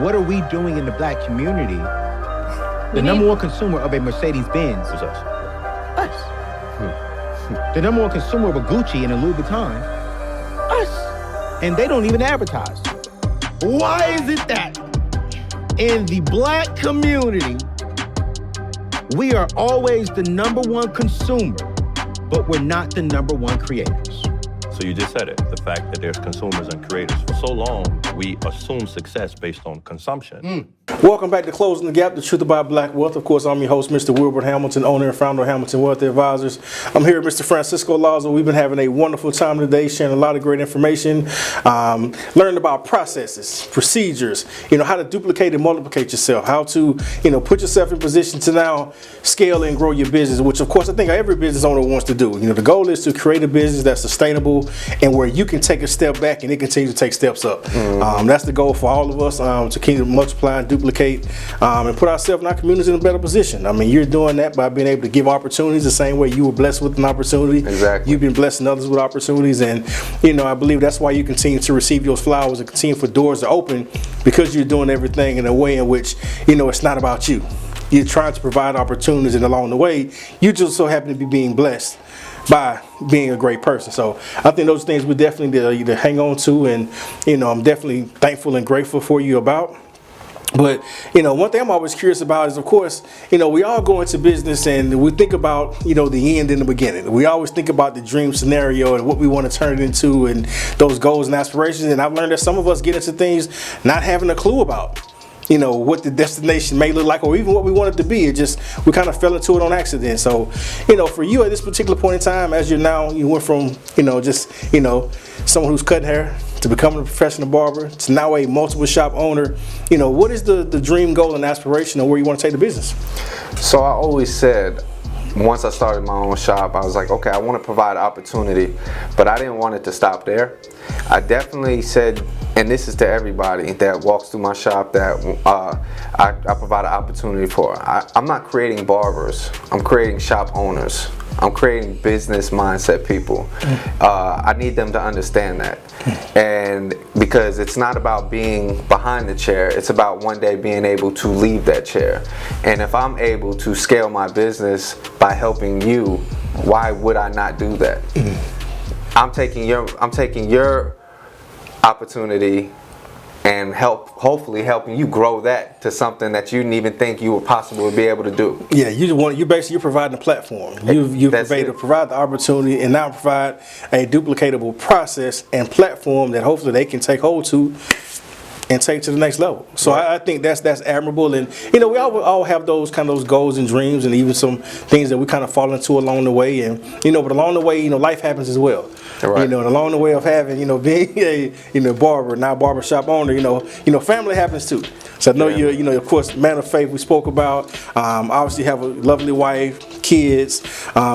what are we doing in the black community? The number one consumer of a Mercedes-Benz is us. Us. The number one consumer of a Gucci and a Louis Vuitton, us. And they don't even advertise. Why is it that in the black community, we are always the number one consumer, but we're not the number one creators? So you just said it, the fact that there's consumers and creators. For so long, we assume success based on consumption. Welcome back to Closing the Gap, the truth about black wealth. Of course, I'm your host, Mr. Wilbert Hamilton, owner and founder of Hamilton Wealth Advisors. I'm here with Mr. Francisco Lazo. We've been having a wonderful time today, sharing a lot of great information, learning about processes, procedures, how to duplicate and multiplicate yourself, how to, put yourself in position to now scale and grow your business, which of course I think every business owner wants to do. The goal is to create a business that's sustainable and where you can take a step back and it continues to take steps up. That's the goal for all of us, to continue to multiply and duplicate and put ourselves and our communities in a better position. I mean, you're doing that by being able to give opportunities the same way you were blessed with an opportunity. Exactly. You've been blessing others with opportunities, and I believe that's why you continue to receive those flowers and continue for doors to open, because you're doing everything in a way in which it's not about you. You're trying to provide opportunities, and along the way, you just so happen to be being blessed by being a great person. So I think those things we definitely need to hang on to, and I'm definitely thankful and grateful for you about. But one thing I'm always curious about is, of course, we all go into business and we think about the end and the beginning. We always think about the dream scenario and what we want to turn it into, and those goals and aspirations. And I've learned that some of us get into things not having a clue about what the destination may look like, or even what we want it to be. We kind of fell into it on accident. So, for you at this particular point in time, as you went from, someone who's cutting hair to becoming a professional barber to now a multiple shop owner, what is the dream, goal, and aspiration of where you want to take the business? So I always said, once I started my own shop, I was like, okay, I want to provide opportunity, but I didn't want it to stop there. I definitely said, and this is to everybody that walks through my shop, that I provide an opportunity for. I'm not creating barbers, I'm creating shop owners. I'm creating business mindset people. I need them to understand that. And because it's not about being behind the chair, it's about one day being able to leave that chair. And if I'm able to scale my business by helping you, why would I not do that? I'm taking your opportunity and hopefully helping you grow that to something that you didn't even think you would possibly be able to do. Yeah, you're providing a platform. You provide the opportunity, and now provide a duplicatable process and platform that hopefully they can take hold to and take to the next level. So right. I think that's admirable, and we all have those goals and dreams, and even some things that we kind of fall into along the way, and but along the way, life happens as well. Right. And along the way of having, being a barber, now barbershop owner, family happens too. So I know you're, of course, man of faith we spoke about. Obviously have a lovely wife, kids.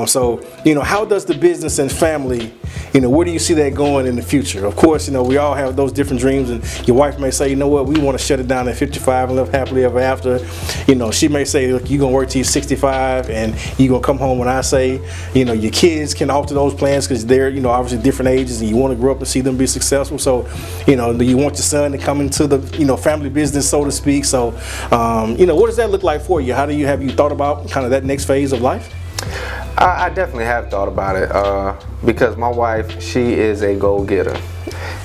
So how does the business and family, where do you see that going in the future? Of course, we all have those different dreams, and your wife may say, you know what, we want to shut it down at 55 and live happily ever after. She may say, look, you're going to work till you're 65, and you're going to come home when I say. Your kids can alter those plans because they're, obviously different ages, and you want to grow up and see them be successful. So, do you want your son to come into the, family business, so to speak? So, what does that look like for you? Have you thought about kind of that next phase of life? I definitely have thought about it because my wife, she is a go-getter,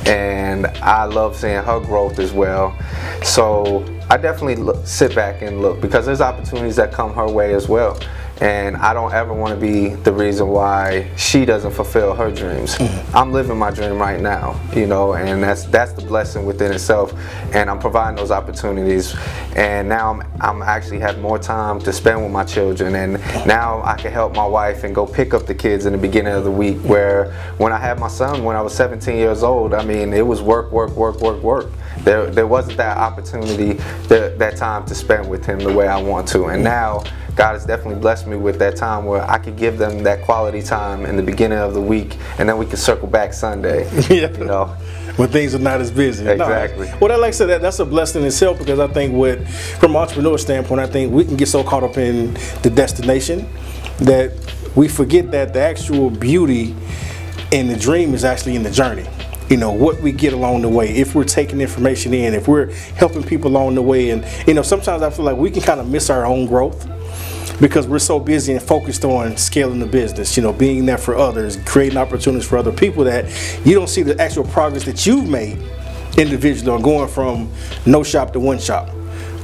and I love seeing her growth as well. So I definitely sit back and look, because there's opportunities that come her way as well. And I don't ever want to be the reason why she doesn't fulfill her dreams. I'm living my dream right now, and that's the blessing within itself. And I'm providing those opportunities. And now I'm actually have more time to spend with my children. And now I can help my wife and go pick up the kids in the beginning of the week. Where when I had my son, when I was 17 years old, I mean, it was work. There wasn't that opportunity, that time to spend with him the way I want to. And now God has definitely blessed me with that time where I could give them that quality time in the beginning of the week, and then we could circle back Sunday. When things are not as busy. Exactly. No. Well, like I said, that's a blessing in itself, because I think from an entrepreneur standpoint, I think we can get so caught up in the destination that we forget that the actual beauty in the dream is actually in the journey. what we get along the way, if we're taking information in, if we're helping people along the way. And sometimes I feel like we can kind of miss our own growth because we're so busy and focused on scaling the business, being there for others, creating opportunities for other people, that you don't see the actual progress that you've made individually on going from no shop to one shop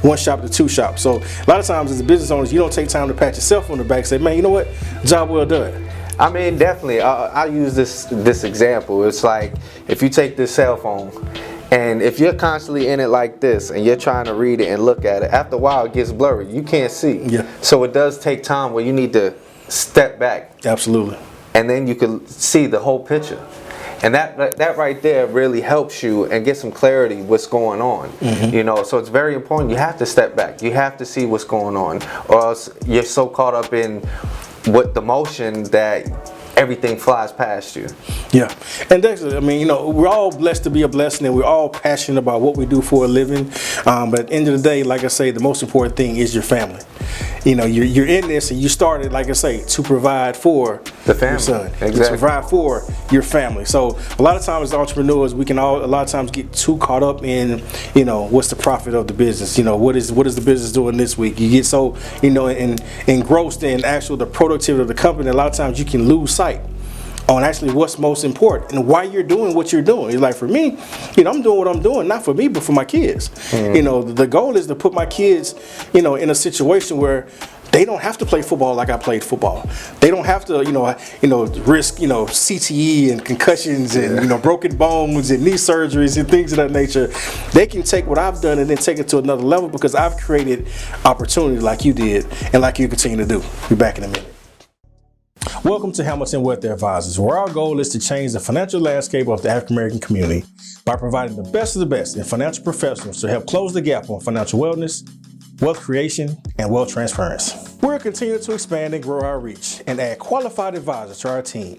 to two shops. So a lot of times as a business owner, you don't take time to pat yourself on the back and say, man, you know what, job well done. I mean, definitely. I use this example. It's like if you take this cell phone, and if you're constantly in it like this, and you're trying to read it and look at it, after a while it gets blurry. You can't see. Yeah. So it does take time where you need to step back. Absolutely. And then you can see the whole picture. And that right there really helps you and get some clarity what's going on. So it's very important. You have to step back. You have to see what's going on, or else you're so caught up in what the motion that everything flies past you. Yeah, and Dexter, I mean, we're all blessed to be a blessing, and we're all passionate about what we do for a living. But at the end of the day, like I say, the most important thing is your family. You're in this, and you started, like I say, to provide for the family, your son, exactly. to provide for your family. So a lot of times as entrepreneurs, we can a lot of times get too caught up in, what's the profit of the business? What is the business doing this week? You get so, engrossed in the productivity of the company. A lot of times you can lose sight on actually what's most important and why you're doing what you're doing. It's like, for me, I'm doing what I'm doing, not for me, but for my kids. The goal is to put my kids, in a situation where they don't have to play football like I played football. They don't have to, risk, CTE and concussions and, broken bones and knee surgeries and things of that nature. They can take what I've done and then take it to another level because I've created opportunity like you did and like you continue to do. Be back in a minute. Welcome to Hamilton Wealth Advisors, where our goal is to change the financial landscape of the African American community by providing the best of the best in financial professionals to help close the gap on financial wellness, wealth creation, and wealth transference. We're continuing to expand and grow our reach and add qualified advisors to our team.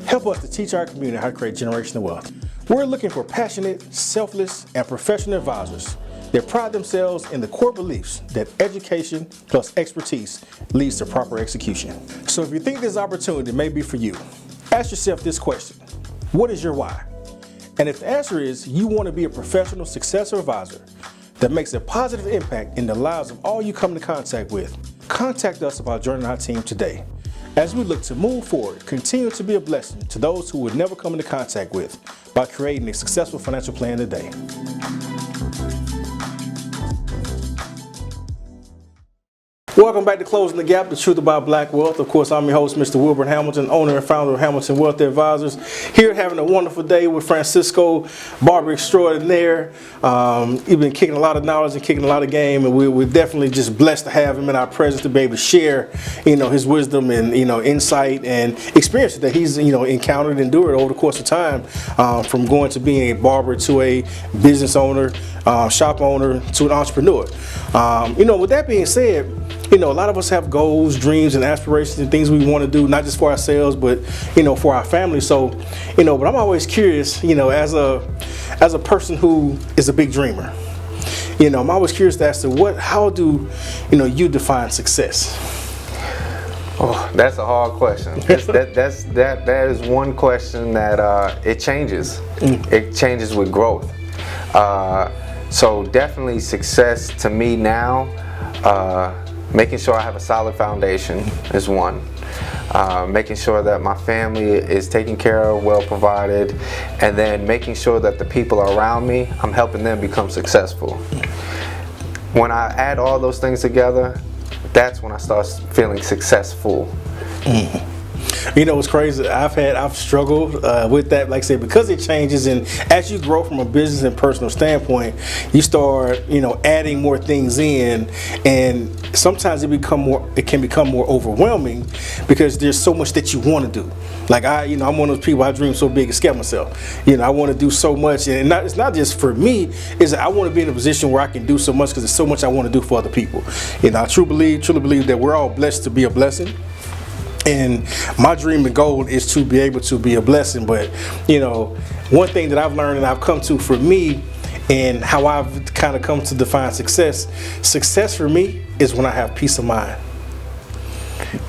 Help us to teach our community how to create generational wealth. We're looking for passionate, selfless, and professional advisors that pride themselves in the core beliefs that education plus expertise leads to proper execution. So if you think this opportunity may be for you, ask yourself this question: what is your why? And if the answer is you want to be a professional successor advisor that makes a positive impact in the lives of all you come into contact with, contact us about joining our team today. As we look to move forward, continue to be a blessing to those who would never come into contact with by creating a successful financial plan today. Welcome back to Closing the Gap, the truth about black wealth. Of course, I'm your host, Mr. Wilbert Hamilton, owner and founder of Hamilton Wealth Advisors. Here having a wonderful day with Francisco, barber extraordinaire. He's been kicking a lot of knowledge and kicking a lot of game, and we're definitely just blessed to have him in our presence to be able to share, his wisdom and, insight and experiences that he's, encountered and endured over the course of time, from going to being a barber to a business owner, shop owner to an entrepreneur. With that being said, a lot of us have goals, dreams, and aspirations and things we want to do, not just for ourselves, but, for our family. So, but I'm always curious, as a person who is a big dreamer, I'm always curious as to how do, you define success? Oh, that's a hard question. That is one question that it changes. It changes with growth. So definitely success to me now, making sure I have a solid foundation is one. Making sure that my family is taken care of, well provided, and then making sure that the people around me, I'm helping them become successful. When I add all those things together, that's when I start feeling successful. It's crazy. I've struggled with that, like I said, because it changes, and as you grow from a business and personal standpoint, you start, adding more things in, and sometimes it can become more overwhelming because there's so much that you want to do. Like I'm one of those people, I dream so big, I scare myself. I want to do so much, and it's not just for me. Is I want to be in a position where I can do so much because there's so much I want to do for other people. I truly believe that we're all blessed to be a blessing. And my dream and goal is to be able to be a blessing. But, one thing that I've learned and I've come to for me and how I've kind of come to define success for me is when I have peace of mind.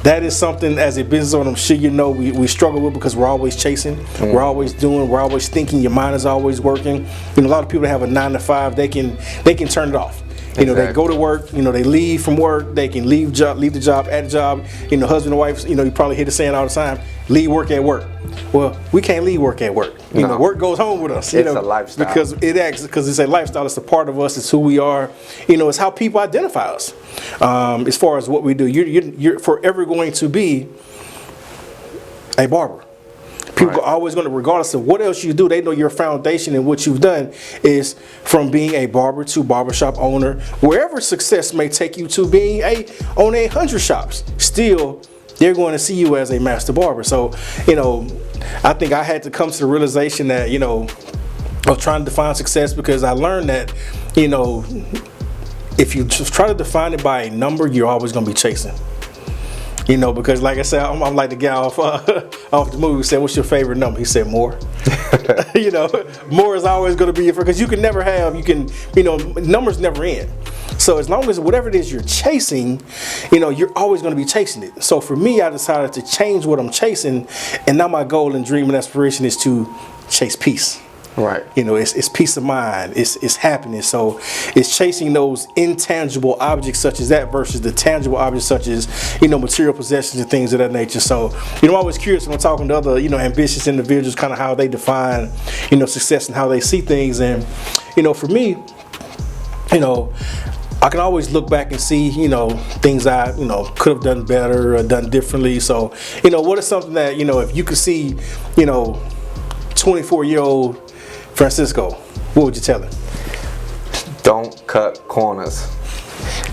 That is something as a business owner, I'm sure you know, we struggle with because we're always chasing, we're always doing, we're always thinking, your mind is always working. You know, a lot of people that have a 9 to 5, they can turn it off. You know, they go to work, you know, they leave from work, they can leave the job at the job. You know, husband and wife, you know, you probably hear the saying all the time, leave work at work. Well, we can't leave work at work. You know, work goes home with us. It's a lifestyle. Because it's a lifestyle, it's a part of us, it's who we are. You know, it's how people identify us. As far as what we do, you're forever going to be a barber. People are always going to, regardless of what else you do, they know your foundation and what you've done is from being a barber to barbershop owner. Wherever success may take you to being owning 100 shops, still they're going to see you as a master barber. So, you know, I think I had to come to the realization that, you know, of trying to define success, because I learned that, you know, if you just try to define it by a number, you're always going to be chasing. You know, because like I said, I'm like the guy off the movie who said, "What's your favorite number?" He said, "More." You know, more is always going to be your favorite, because you can never have, you know, numbers never end. So as long as whatever it is you're chasing, you know, you're always going to be chasing it. So for me, I decided to change what I'm chasing, and now my goal and dream and aspiration is to chase peace. Right. You know, it's peace of mind, it's happiness. So it's chasing those intangible objects such as that versus the tangible objects such as, you know, material possessions and things of that nature. So, you know, I'm always curious when I'm talking to other, you know, ambitious individuals, kind of how they define, you know, success and how they see things. And, you know, for me, you know, I can always look back and see, you know, things I, you know, could have done better or done differently. So, you know, what is something that, you know, if you could see, you know, 24-year-old Francisco, what would you tell him? Don't cut corners.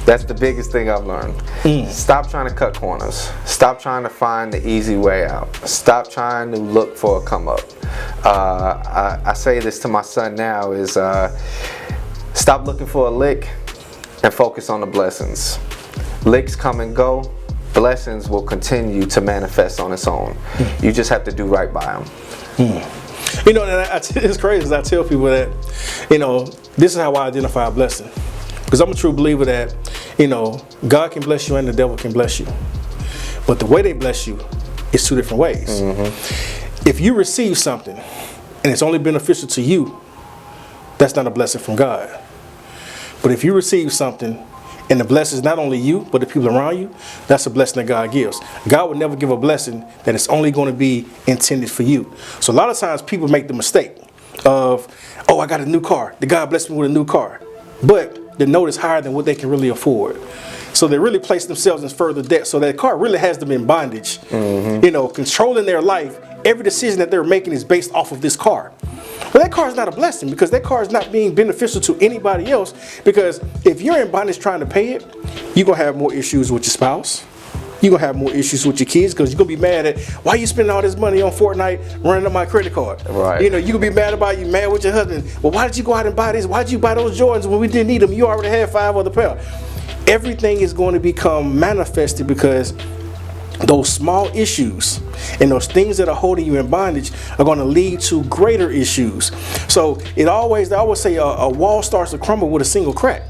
That's the biggest thing I've learned. Stop trying to cut corners. Stop trying to find the easy way out. Stop trying to look for a come up. I say this to my son now is stop looking for a lick and focus on the blessings. Licks come and go. Blessings will continue to manifest on its own. You just have to do right by them. You know, and it's crazy because I tell people that, you know, this is how I identify a blessing. Because I'm a true believer that, you know, God can bless you and the devil can bless you. But the way they bless you is 2 different ways. If you receive something and it's only beneficial to you, that's not a blessing from God. But if you receive something and the blessing is not only you, but the people around you, that's a blessing that God gives. God would never give a blessing that is only going to be intended for you. So a lot of times people make the mistake of, oh, I got a new car. The God blessed me with a new car. But the note is higher than what they can really afford. So they really place themselves in further debt. So that car really has them in bondage. You know, controlling their life. Every decision that they're making is based off of this car. Well, that car is not a blessing because that car is not being beneficial to anybody else. Because if you're in bondage trying to pay it, you're going to have more issues with your spouse. You're going to have more issues with your kids because you're going to be mad at, why are you spending all this money on Fortnite running up my credit card? Right. You know, you're going to be mad about you, mad with your husband. Well, why did you go out and buy this? Why did you buy those Jordans when we didn't need them? You already had 5 other pair. Everything is going to become manifested because those small issues and those things that are holding you in bondage are going to lead to greater issues. So they always say a wall starts to crumble with a single crack.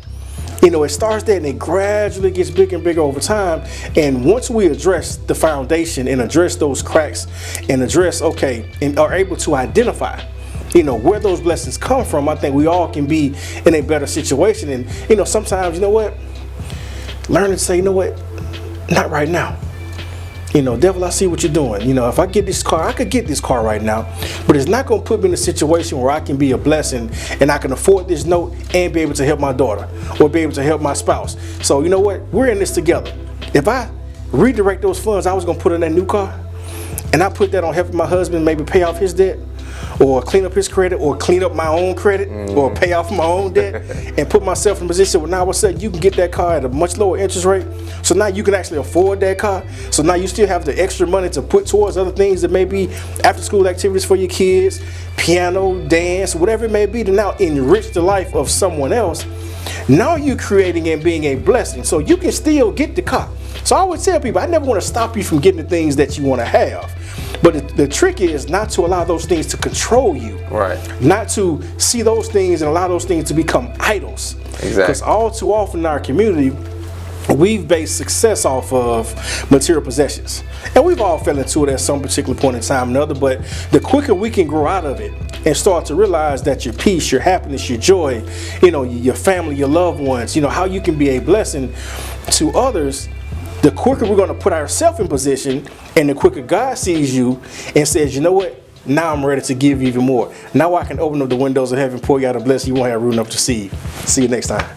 You know, it starts there and it gradually gets bigger and bigger over time. And once we address the foundation and address those cracks and address, and are able to identify, you know, where those blessings come from, I think we all can be in a better situation. And, you know, sometimes, you know what, learn to say, you know what, not right now. You know, devil, I see what you're doing. You know, if I get this car, I could get this car right now, but it's not going to put me in a situation where I can be a blessing and I can afford this note and be able to help my daughter or be able to help my spouse. So, you know what? We're in this together. If I redirect those funds I was going to put in that new car and I put that on helping my husband maybe pay off his debt or clean up his credit or clean up my own credit or pay off my own debt and put myself in a position where now all of a sudden you can get that car at a much lower interest rate. So now you can actually afford that car. So now you still have the extra money to put towards other things that may be after school activities for your kids, piano, dance, whatever it may be, to now enrich the life of someone else. Now you're creating and being a blessing. So you can still get the car. So I always tell people, I never want to stop you from getting the things that you want to have. But the trick is not to allow those things to control you. Right. Not to see those things and allow those things to become idols. Exactly. Because all too often in our community, we've based success off of material possessions. And we've all fell into it at some particular point in time or another, but the quicker we can grow out of it and start to realize that your peace, your happiness, your joy, your family, your loved ones, how you can be a blessing to others, the quicker we're going to put ourselves in position, and the quicker God sees you and says, you know what? Now I'm ready to give you even more. Now I can open up the windows of heaven, pour you out a blessing you won't have room enough to see. See you next time.